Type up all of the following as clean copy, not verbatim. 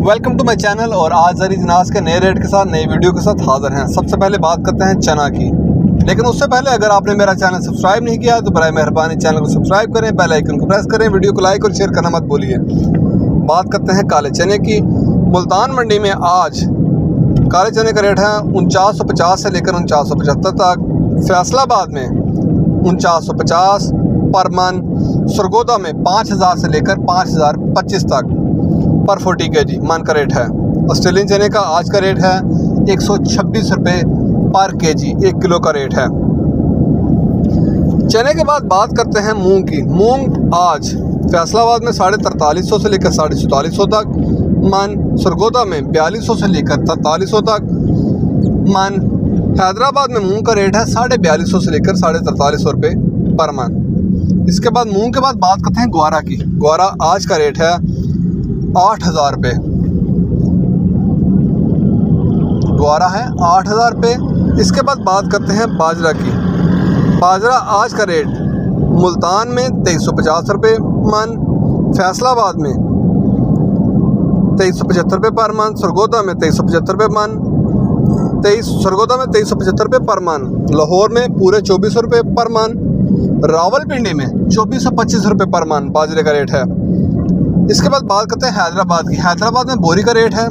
Welcome to my channel. और आज जरी जनाज के नए रेट के साथ नई वीडियो के साथ हाजिर हैं। सबसे पहले बात करते हैं चना की, लेकिन उससे पहले अगर आपने मेरा चैनल सब्सक्राइब नहीं किया तो बराए मेहरबानी चैनल को सब्सक्राइब करें, बेल आइकन को प्रेस करें, वीडियो को लाइक और शेयर करना मत भूलिए। बात करते हैं काले चने की। मुल्तान मंडी में आज काले चने का रेट है 4950 से लेकर 4975 तक। फैसलाबाद में 4950 पर मन। सरगोदा में 5000 से लेकर 5025 तक पर 40 kg मन का रेट है। ऑस्ट्रेलियन चने का आज का रेट है 126 रुपये पर kg, 1 किलो का रेट है। चने के बाद बात करते हैं मूंग की। मूंग आज फैसलाबाद में 4350 से लेकर 4450 तक मन। सरगोदा में 4200 से लेकर 4300 तक मन। हैदराबाद में मूंग का रेट है 4250 से लेकर 4350 रुपये पर मन। इसके बाद मूंग के बाद बात करते हैं ग्वारा की। ग्वारा आज का रेट है 8000 रुपये। ग्वारा है 8000 रुपये। इसके बाद बात करते हैं बाजरा की। बाजरा आज का रेट मुल्तान में 2350 रुपये मन। फैसलाबाद में 2375 रुपये पर मन। सरगोदा में 2375 रुपये मन। सरगोदा में 2375 रुपये पर मन। लाहौर में पूरे 2400 रुपये पर मन। रावलपिंडी में 2425 रुपये पर मन बाजरे का रेट है। इसके बाद बात करते हैं हैदराबाद की। हैदराबाद में बोरी का रेट है,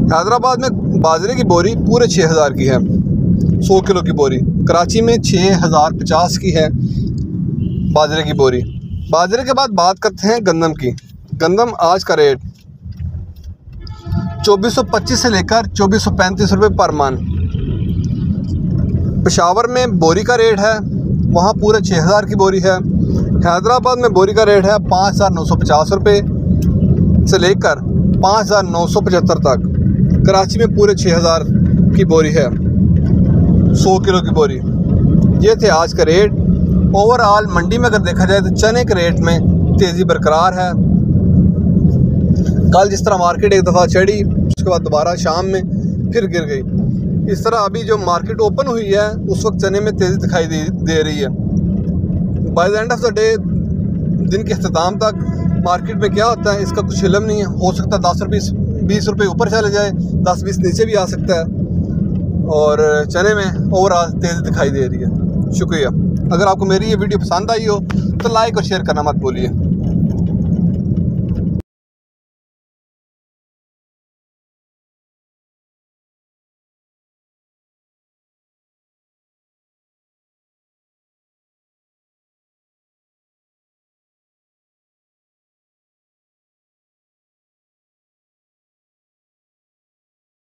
हैदराबाद में बाजरे की बोरी पूरे 6000 की है, 100 किलो की बोरी। कराची में 6050 की है बाजरे की बोरी। बाजरे के बाद बात करते हैं गंदम की। गंदम आज का रेट 2425 से लेकर 2435 रुपये पर मन। पेशावर में बोरी का रेट है, वहाँ पूरे 6000 की बोरी है। हैदराबाद में बोरी का रेट है 5950 रुपये से लेकर 5975 तक। कराची में पूरे 6000 की बोरी है, 100 किलो की बोरी। ये थे आज का रेट। ओवरऑल मंडी में अगर देखा जाए तो चने के रेट में तेज़ी बरकरार है। कल जिस तरह मार्केट एक दफ़ा चढ़ी, उसके बाद दोबारा शाम में फिर गिर गई। इस तरह अभी जो मार्केट ओपन हुई है उस वक्त चने में तेज़ी दिखाई दे रही है। By the end of the day, दिन के अख्ताम तक मार्केट में क्या होता है इसका कुछ इल्म नहीं है। हो सकता है 10 रुपये 20 रुपये ऊपर चले जाए, 10-20 नीचे भी आ सकता है। और चने में ओवरऑल तेज़ी दिखाई दे रही है। शुक्रिया। अगर आपको मेरी ये वीडियो पसंद आई हो तो लाइक और शेयर करना मत भूलिए।